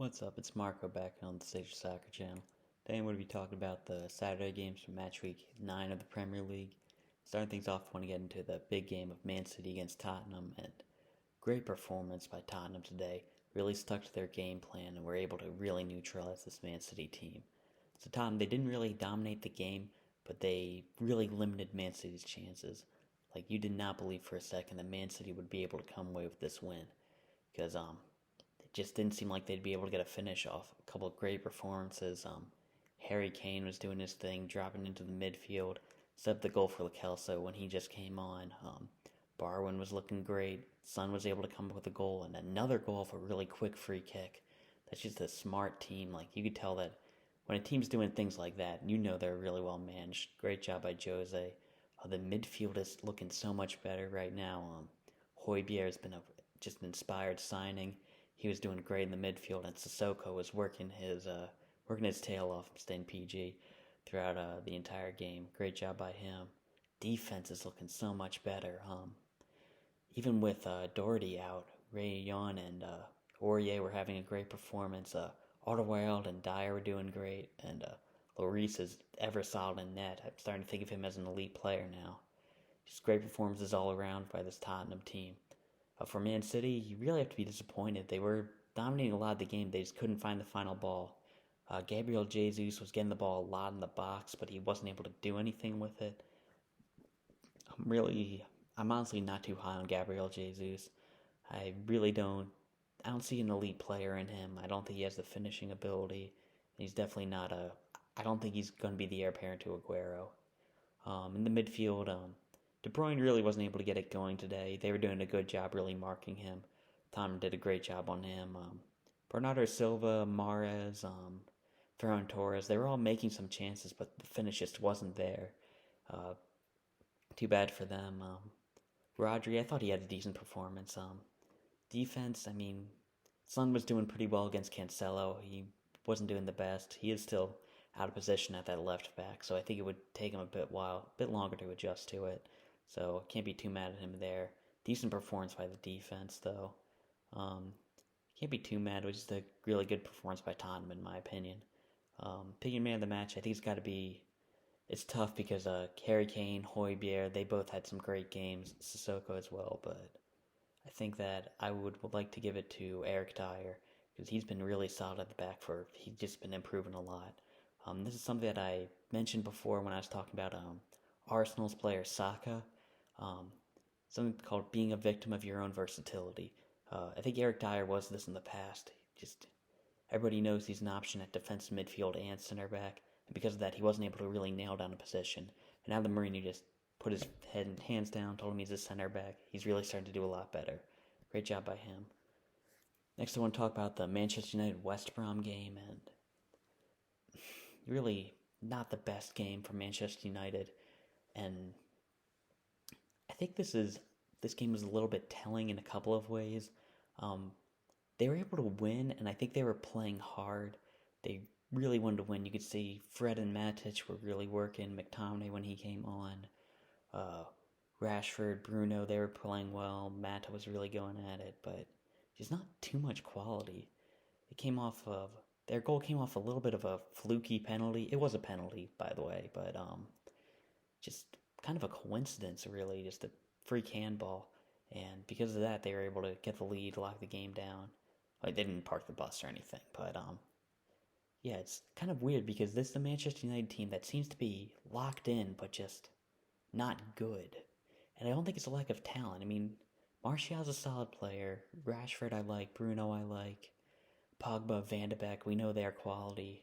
What's up? It's Marco back on the Stage Soccer channel. Today I'm going to be talking about the Saturday games from match week 9 of the Premier League. Starting things off, I want to get into the big game of Man City against Tottenham, and great performance by Tottenham today. Really stuck to their game plan and were able to really neutralize this Man City team. So Tottenham, they didn't really dominate the game, but they really limited Man City's chances. Like, you did not believe for a second that Man City would be able to come away with this win. Because it just didn't seem like they'd be able to get a finish off. A couple of great performances. Harry Kane was doing his thing, dropping into the midfield. Set up the goal for Kelso when he just came on. Barwin was looking great. Son was able to come up with a goal, and another goal off a really quick free kick. That's just a smart team. Like, you could tell that when a team's doing things like that, you know they're really well managed. Great job by Jose. The midfield is looking so much better right now. Højbjerg has been a just an inspired signing. He was doing great in the midfield, and Sissoko was working his tail off, staying PG throughout the entire game. Great job by him. Defense is looking so much better. Even with Doherty out, Rayon and Aurier were having a great performance. Alderweireld and Dyer were doing great, and Lloris is ever solid in net. I'm starting to think of him as an elite player now. Just great performances all around by this Tottenham team. For Man City, you really have to be disappointed. They were dominating a lot of the game. They just couldn't find the final ball. Gabriel Jesus was getting the ball a lot in the box, but he wasn't able to do anything with it. I'm honestly not too high on Gabriel Jesus. I don't see an elite player in him. I don't think he has the finishing ability. He's definitely not I don't think he's going to be the heir apparent to Aguero. In the midfield, De Bruyne really wasn't able to get it going today. They were doing a good job really marking him. Tom did a great job on him. Bernardo Silva, Mahrez, Ferran Torres, they were all making some chances, but the finish just wasn't there. Too bad for them. Rodri, I thought he had a decent performance. Defense, Son was doing pretty well against Cancelo. He wasn't doing the best. He is still out of position at that left back, so I think it would take him a bit longer to adjust to it. So can't be too mad at him there. Decent performance by the defense, though. Can't be too mad. It was just a really good performance by Tottenham, in my opinion. Picking man of the match, I think it's got to be. It's tough because Harry Kane, Højbjerg, they both had some great games. Sissoko as well, but I think that I would like to give it to Eric Dyer because he's been really solid at the back. He's just been improving a lot. This is something that I mentioned before when I was talking about Arsenal's player Saka. Something called being a victim of your own versatility. I think Eric Dyer was this in the past. Just everybody knows he's an option at defensive midfield and center back, and because of that, he wasn't able to really nail down a position. And now the Mourinho just put his hands down, told him he's a center back. He's really starting to do a lot better. Great job by him. Next, I want to talk about the Manchester United-West Brom game, and really not the best game for Manchester United. And I think this game was a little bit telling in a couple of ways. They were able to win, and I think they were playing hard. They really wanted to win. You could see Fred and Matic were really working. McTominay when he came on. Rashford, Bruno, they were playing well. Mata was really going at it, but just not too much quality. Their goal came off a little bit of a fluky penalty. It was a penalty, by the way, but just kind of a coincidence, really, just a freak handball. And because of that, they were able to get the lead, lock the game down. Like, they didn't park the bus or anything, but yeah, it's kind of weird because this is the Manchester United team that seems to be locked in, but just not good. And I don't think it's a lack of talent. Martial's a solid player. Rashford I like. Bruno I like. Pogba, Van de Beek, we know their quality.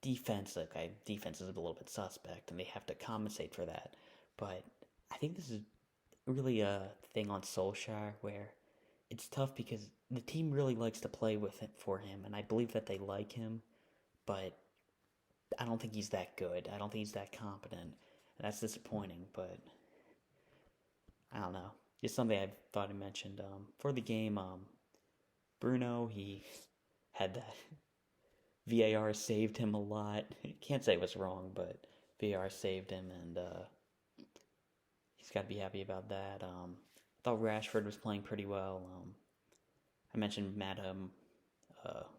Defense is a little bit suspect, and they have to compensate for that. But I think this is really a thing on Solskjaer where it's tough because the team really likes to play with it for him, and I believe that they like him, but I don't think he's that good. I don't think he's that competent, and that's disappointing, but I don't know. Just something I thought I mentioned. For the game, Bruno, he had that. VAR saved him a lot. Can't say it was wrong, but VAR saved him, and he's got to be happy about that. I thought Rashford was playing pretty well. I mentioned Mata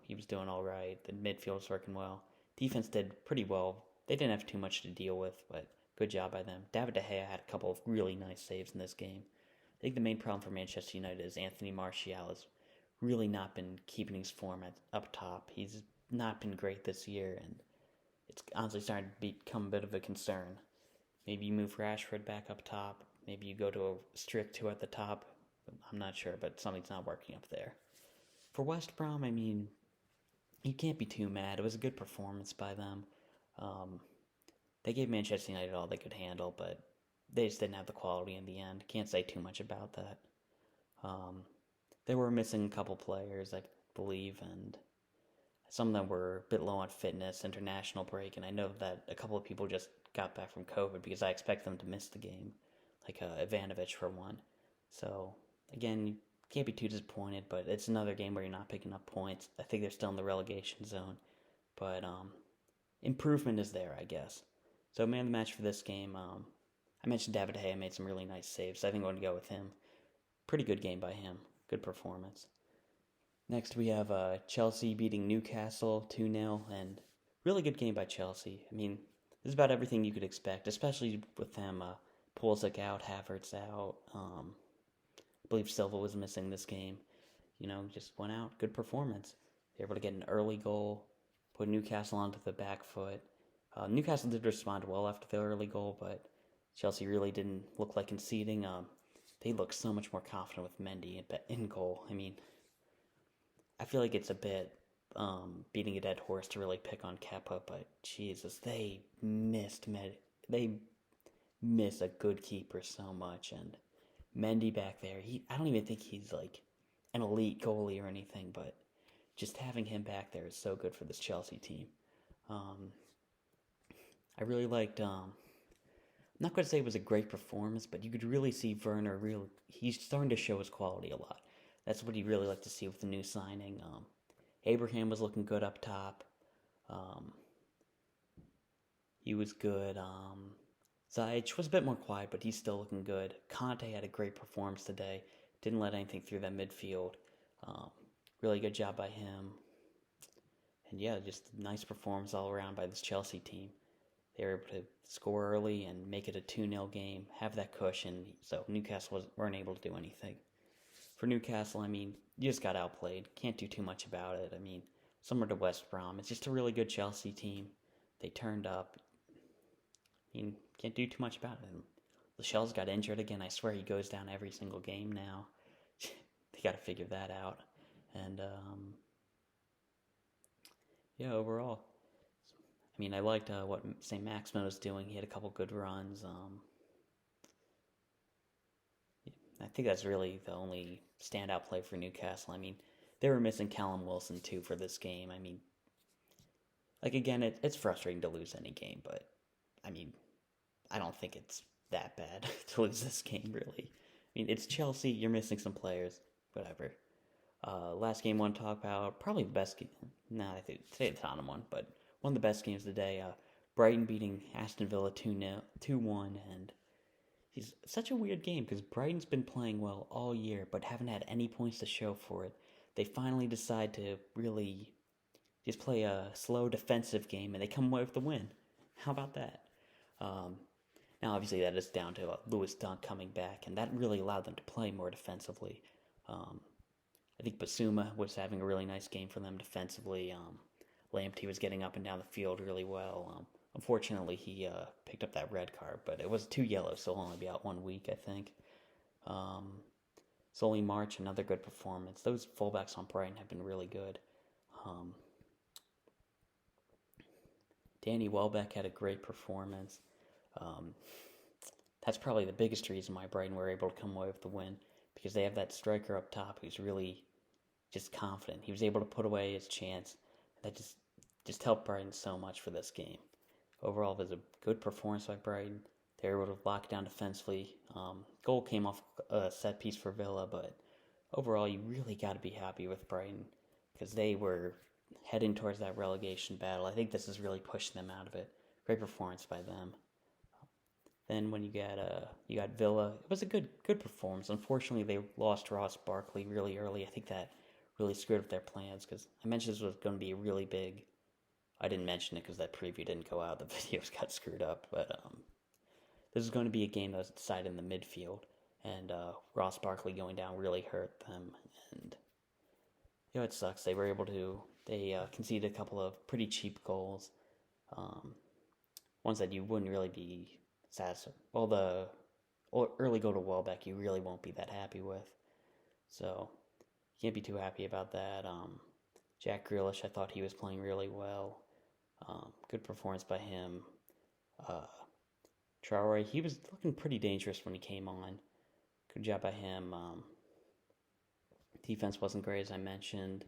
He was doing all right. The midfield was working well. Defense did pretty well. They didn't have too much to deal with, but good job by them. David De Gea had a couple of really nice saves in this game. I think the main problem for Manchester United is Anthony Martial has really not been keeping his form up top. He's not been great this year, and it's honestly starting to become a bit of a concern. Maybe you move Rashford back up top. Maybe you go to a strict two at the top. I'm not sure, but something's not working up there. For West Brom, I mean, you can't be too mad. It was a good performance by them. They gave Manchester United all they could handle, but they just didn't have the quality in the end. Can't say too much about that. They were missing a couple players, I believe, and some of them were a bit low on fitness, international break, and I know that a couple of people just got back from COVID because I expect them to miss the game, like Ivanovic for one. So, again, you can't be too disappointed, but it's another game where you're not picking up points. I think they're still in the relegation zone, but improvement is there, I guess. So, man of the match for this game, I mentioned David De Gea made some really nice saves. So I think I'm going to go with him. Pretty good game by him. Good performance. Next, we have Chelsea beating Newcastle 2-0, and really good game by Chelsea. I mean, this is about everything you could expect, especially with them. Pulisic out, Havertz out. I believe Silva was missing this game. Just went out. Good performance. They were able to get an early goal, put Newcastle onto the back foot. Newcastle did respond well after the early goal, but Chelsea really didn't look like conceding. They looked so much more confident with Mendy in goal. I mean, I feel like it's a bit beating a dead horse to really pick on Kepa, but Jesus, they miss a good keeper so much, and Mendy back there, I don't even think he's like an elite goalie or anything, but just having him back there is so good for this Chelsea team. I really liked, I'm not going to say it was a great performance, but you could really see Werner he's starting to show his quality a lot. That's what you really like to see with the new signing. Abraham was looking good up top. He was good. Ziyech was a bit more quiet, but he's still looking good. Conte had a great performance today. Didn't let anything through that midfield. Really good job by him. And yeah, just a nice performance all around by this Chelsea team. They were able to score early and make it a 2-0 game, have that cushion, so Newcastle weren't able to do anything. For Newcastle, I mean, you just got outplayed. Can't do too much about it. I mean, similar to West Brom, it's just a really good Chelsea team. They turned up. I mean, can't do too much about it. Lascelles got injured again. I swear he goes down every single game now. They got to figure that out. And, yeah, overall, I mean, I liked what St. Maximin was doing. He had a couple good runs. I think that's really the only standout play for Newcastle. I mean, they were missing Callum Wilson, too, for this game. I mean, like, again, it's frustrating to lose any game, but, I mean, I don't think it's that bad to lose this game, really. I mean, it's Chelsea. You're missing some players. Whatever. Last game I want to talk about, probably the best game. I think today the Tottenham one, but one of the best games of the day. Brighton beating Aston Villa 2-1, and it's such a weird game because Brighton's been playing well all year, but haven't had any points to show for it. They finally decide to really just play a slow defensive game, and they come away with the win. How about that? Now, obviously, that is down to Lewis Dunk coming back, and that really allowed them to play more defensively. I think Basuma was having a really nice game for them defensively. Lamptey was getting up and down the field really well. Unfortunately, he picked up that red card, but it was 2 yellows, so he'll only be out 1 week, I think. Solly March, another good performance. Those fullbacks on Brighton have been really good. Danny Welbeck had a great performance. That's probably the biggest reason why Brighton were able to come away with the win, because they have that striker up top who's really just confident. He was able to put away his chance. That just helped Brighton so much for this game. Overall, it was a good performance by Brighton. They were able to lock it down defensively. Goal came off a set piece for Villa, but overall, you really got to be happy with Brighton because they were heading towards that relegation battle. I think this is really pushing them out of it. Great performance by them. Then when you got Villa, it was a good performance. Unfortunately, they lost Ross Barkley really early. I think that really screwed up their plans, because I mentioned this was going to be really big. I didn't mention it because that preview didn't go out. The videos got screwed up, but this is going to be a game that was decided in the midfield, and Ross Barkley going down really hurt them. And it sucks. They conceded a couple of pretty cheap goals, ones that you wouldn't really be satisfied. Well, the early goal to Welbeck you really won't be that happy with, so you can't be too happy about that. Jack Grealish, I thought he was playing really well. Good performance by him. Traore, he was looking pretty dangerous when he came on. Good job by him. Defense wasn't great, as I mentioned.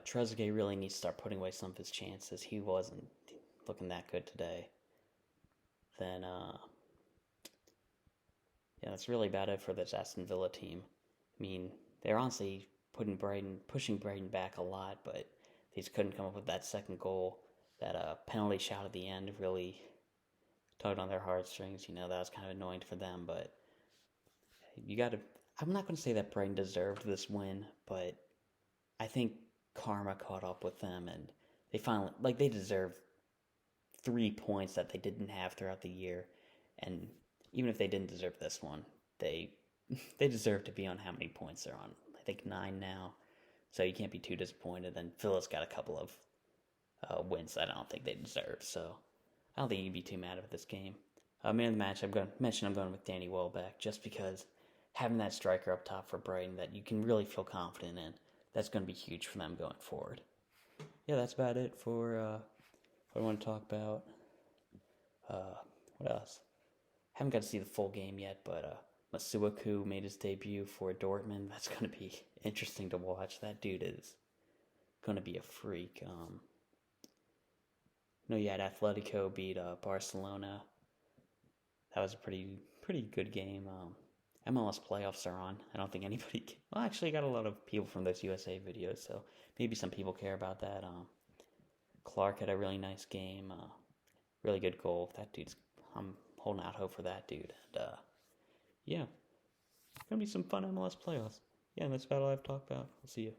Trezeguet really needs to start putting away some of his chances. He wasn't looking that good today. Then, that's really about it for this Aston Villa team. I mean, they're honestly pushing Brighton back a lot, but they just couldn't come up with that second goal. That penalty shot at the end really tugged on their heartstrings. That was kind of annoying for them, but I'm not going to say that Brighton deserved this win, but I think karma caught up with them, and they deserve 3 points that they didn't have throughout the year. And even if they didn't deserve this one, they deserve to be on how many points they're on. I think 9 now, so you can't be too disappointed. And Villa's got a couple of wins that I don't think they deserve, so I don't think you can be too mad at this game. Man of the match, I'm going with Danny Welbeck, just because having that striker up top for Brighton that you can really feel confident in, that's going to be huge for them going forward. Yeah, that's about it for what I want to talk about. What else? Haven't got to see the full game yet, but Masuaku made his debut for Dortmund. That's going to be interesting to watch. That dude is going to be a freak. You had Atletico beat Barcelona. That was a pretty good game. MLS playoffs are on. I don't think anybody... Well, actually, I got a lot of people from those USA videos, so maybe some people care about that. Clark had a really nice game. Really good goal. I'm holding out hope for that dude. And, yeah. It's going to be some fun MLS playoffs. Yeah, that's about all I have to talk about. I'll see you.